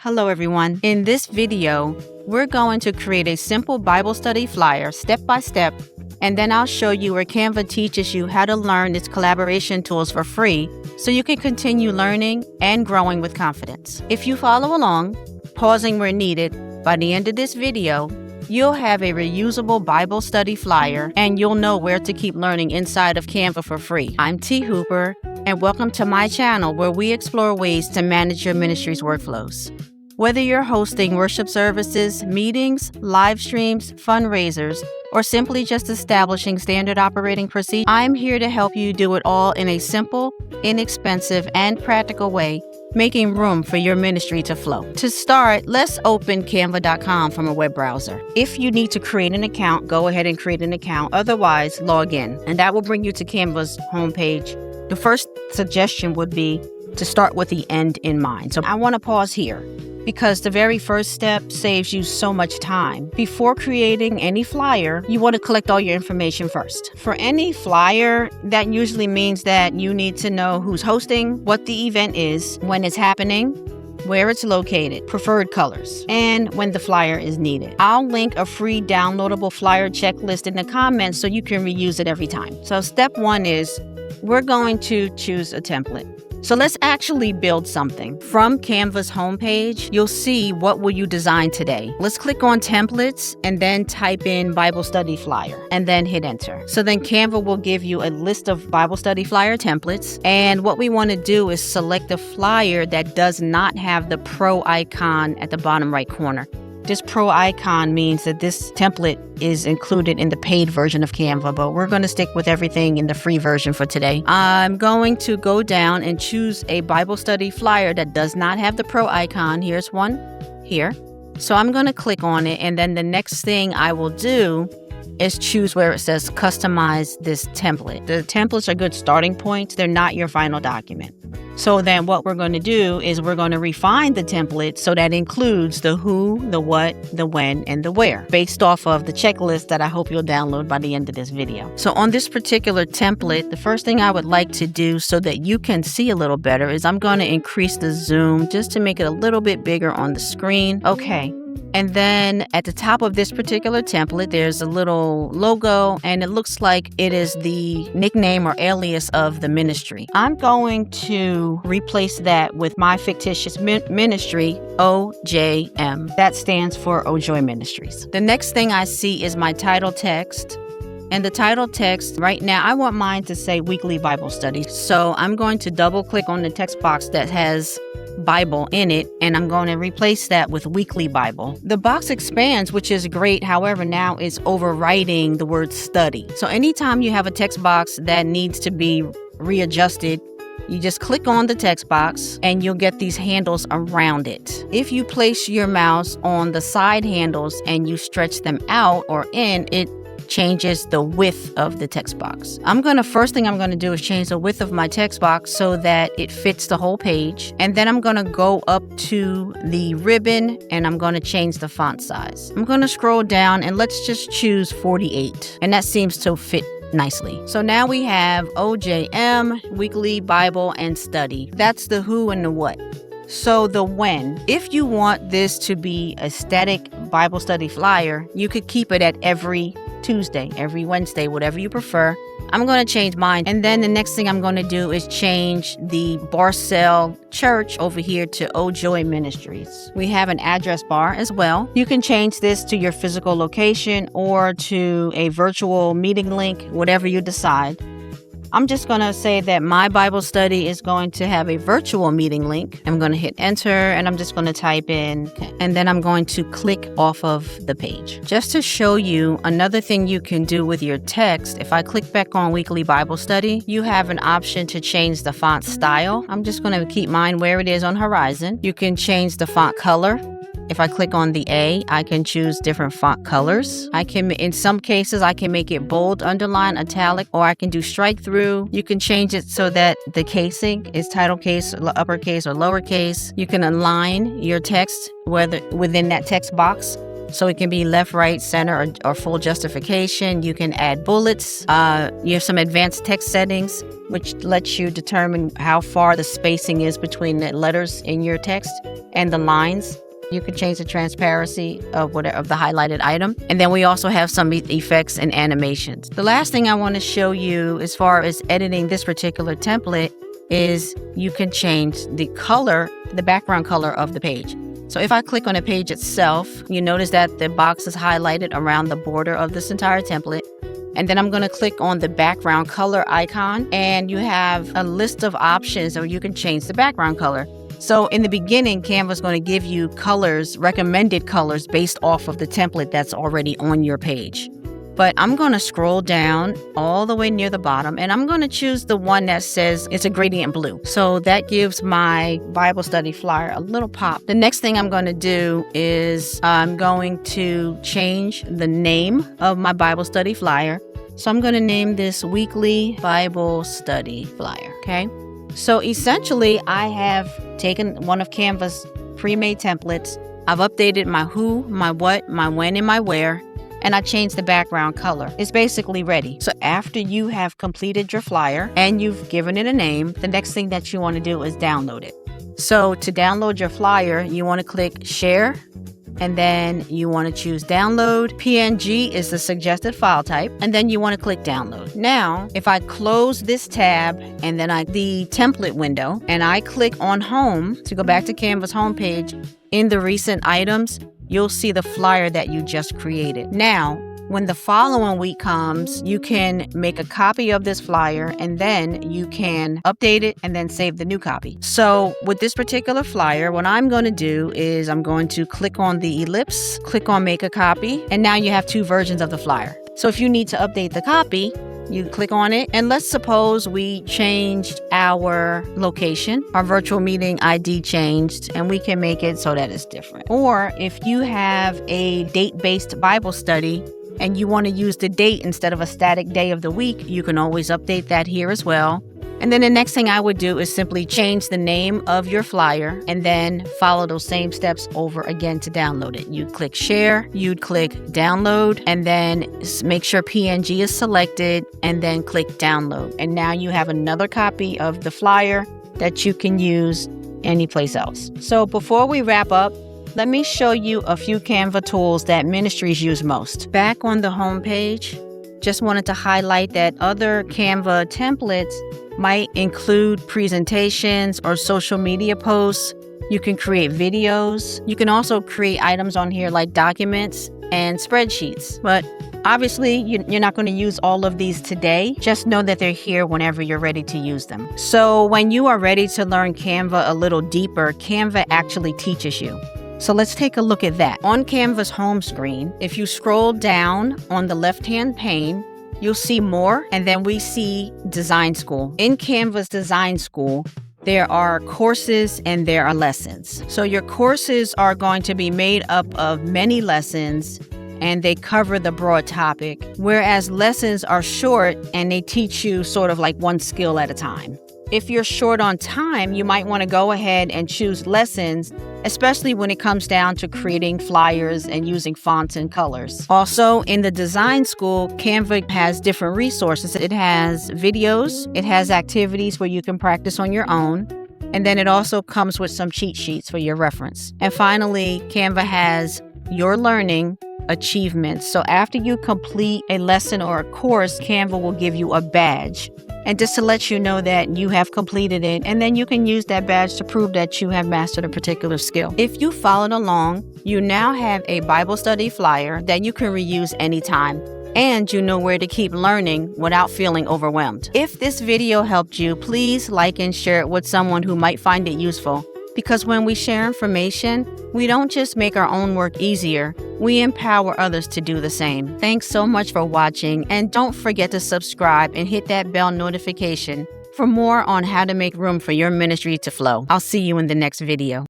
Hello everyone. In this video, we're going to create a simple Bible study flyer step by step, and then I'll show you where Canva teaches you how to learn its collaboration tools for free so you can continue learning and growing with confidence. If you follow along, pausing where needed, by the end of this video, you'll have a reusable Bible study flyer and you'll know where to keep learning inside of Canva for free. I'm T. Hooper, and welcome to my channel where we explore ways to manage your ministry's workflows. Whether you're hosting worship services, meetings, live streams, fundraisers, or simply just establishing standard operating procedures, I'm here to help you do it all in a simple, inexpensive, and practical way, making room for your ministry to flow. To start, let's open canva.com from a web browser. If you need to create an account, go ahead and create an account. Otherwise, log in, and that will bring you to Canva's homepage. The first suggestion would be to start with the end in mind. So I want to pause here because the very first step saves you so much time. Before creating any flyer, you want to collect all your information first. For any flyer, that usually means that you need to know who's hosting, what the event is, when it's happening, where it's located, preferred colors, and when the flyer is needed. I'll link a free downloadable flyer checklist in the comments so you can reuse it every time. So step one is we're going to choose a template. So let's actually build something. From Canva's homepage, you'll see what will you design today. Let's click on templates and then type in Bible study flyer and then hit enter. So then Canva will give you a list of Bible study flyer templates. And what we want to do is select a flyer that does not have the pro icon at the bottom right corner. This pro icon means that this template is included in the paid version of Canva, but we're going to stick with everything in the free version for today. I'm going to go down and choose a Bible study flyer that does not have the pro icon. Here's one here. So I'm going to click on it, and then the next thing I will do is choose where it says customize this template. The templates are good starting points. They're not your final document. So then what we're going to do is we're going to refine the template so that includes the who, the what, the when, and the where, based off of the checklist that I hope you'll download by the end of this video. So on this particular template, the first thing I would like to do so that you can see a little better is I'm going to increase the zoom just to make it a little bit bigger on the screen. Okay. And then at the top of this particular template, there's a little logo, and it looks like it is the nickname or alias of the ministry. I'm going to replace that with my fictitious ministry, OJM. That stands for Oh Joy Ministries. The next thing I see is my title text. And the title text right now, I want mine to say weekly Bible study. So I'm going to double click on the text box that has Bible in it, and I'm going to replace that with weekly Bible. The box expands, which is great. However, now it's overwriting the word study. So anytime you have a text box that needs to be readjusted, you just click on the text box and you'll get these handles around it. If you place your mouse on the side handles and you stretch them out or in, it changes the width of the text box. First thing I'm going to do is change the width of my text box so that it fits the whole page. And then I'm going to go up to the ribbon and I'm going to change the font size. I'm going to scroll down and let's just choose 48. And that seems to fit nicely. So now we have OJM, weekly Bible and study. That's the who and the what. So the when. If you want this to be a static Bible study flyer, you could keep it at every Tuesday, every Wednesday, whatever you prefer. I'm going to change mine. And then the next thing I'm going to do is change the Barcel Church over here to Oh Joy Ministries. We have an address bar as well. You can change this to your physical location or to a virtual meeting link, whatever you decide. I'm just going to say that my Bible study is going to have a virtual meeting link. I'm going to hit enter and I'm just going to type in, and then I'm going to click off of the page. Just to show you another thing you can do with your text, if I click back on weekly Bible study, you have an option to change the font style. I'm just going to keep mine where it is on Horizon. You can change the font color. If I click on the A, I can choose different font colors. In some cases, I can make it bold, underline, italic, or I can do strike through. You can change it so that the casing is title case, uppercase, or lowercase. You can align your text within that text box. So it can be left, right, center, or full justification. You can add bullets. You have some advanced text settings, which lets you determine how far the spacing is between the letters in your text. and the lines. You can change the transparency of the highlighted item. And then we also have some effects and animations. The last thing I want to show you as far as editing this particular template is you can change the color, the background color of the page. So if I click on a page itself, you notice that the box is highlighted around the border of this entire template. And then I'm going to click on the background color icon, and you have a list of options where you can change the background color. So in the beginning, Canva is going to give you colors, recommended colors based off of the template that's already on your page. But I'm going to scroll down all the way near the bottom, and I'm going to choose the one that says it's a gradient blue. So that gives my Bible study flyer a little pop. The next thing I'm going to do is I'm going to change the name of my Bible study flyer. So I'm going to name this Weekly Bible Study Flyer, okay? So essentially, I have taken one of Canva's pre-made templates. I've updated my who, my what, my when, and my where, and I changed the background color. It's basically ready. So after you have completed your flyer and you've given it a name, the next thing that you want to do is download it. So to download your flyer, you want to click Share, and then you want to choose Download. PNG is the suggested file type, and then you want to click Download. Now, if I close this tab and then the template window, and I click on Home to go back to Canva's homepage, in the recent items, you'll see the flyer that you just created. Now, when the following week comes, you can make a copy of this flyer, and then you can update it and then save the new copy. So with this particular flyer, what I'm going to do is I'm going to click on the ellipse, click on Make a Copy, and now you have two versions of the flyer. So if you need to update the copy, you click on it, and let's suppose we changed our location, our virtual meeting ID changed, and we can make it so that it's different. Or if you have a date-based Bible study, and you want to use the date instead of a static day of the week, you can always update that here as well. And then the next thing I would do is simply change the name of your flyer and then follow those same steps over again to download it. You'd click Share, you'd click Download, and then make sure PNG is selected, and then click Download. And now you have another copy of the flyer that you can use anyplace else. So before we wrap up, let me show you a few Canva tools that ministries use most. Back on the home page, just wanted to highlight that other Canva templates might include presentations or social media posts. You can create videos. You can also create items on here like documents and spreadsheets. But obviously, you're not going to use all of these today. Just know that they're here whenever you're ready to use them. So when you are ready to learn Canva a little deeper, Canva actually teaches you. So let's take a look at that. On Canva's home screen, if you scroll down on the left-hand pane, you'll see More, and then we see Design School. In Canva's Design School, there are courses and there are lessons. So your courses are going to be made up of many lessons, and they cover the broad topic, whereas lessons are short and they teach you sort of like one skill at a time. If you're short on time, you might want to go ahead and choose lessons, especially when it comes down to creating flyers and using fonts and colors. Also, in the design school, Canva has different resources. It has videos, it has activities where you can practice on your own, and then it also comes with some cheat sheets for your reference. And finally, Canva has your learning achievements. So after you complete a lesson or a course, Canva will give you a badge. And just to let you know that you have completed it, and then you can use that badge to prove that you have mastered a particular skill. If you followed along, you now have a Bible study flyer that you can reuse anytime, and you know where to keep learning without feeling overwhelmed. If this video helped you, please like and share it with someone who might find it useful. Because when we share information, we don't just make our own work easier, we empower others to do the same. Thanks so much for watching, and don't forget to subscribe and hit that bell notification for more on how to make room for your ministry to flow. I'll see you in the next video.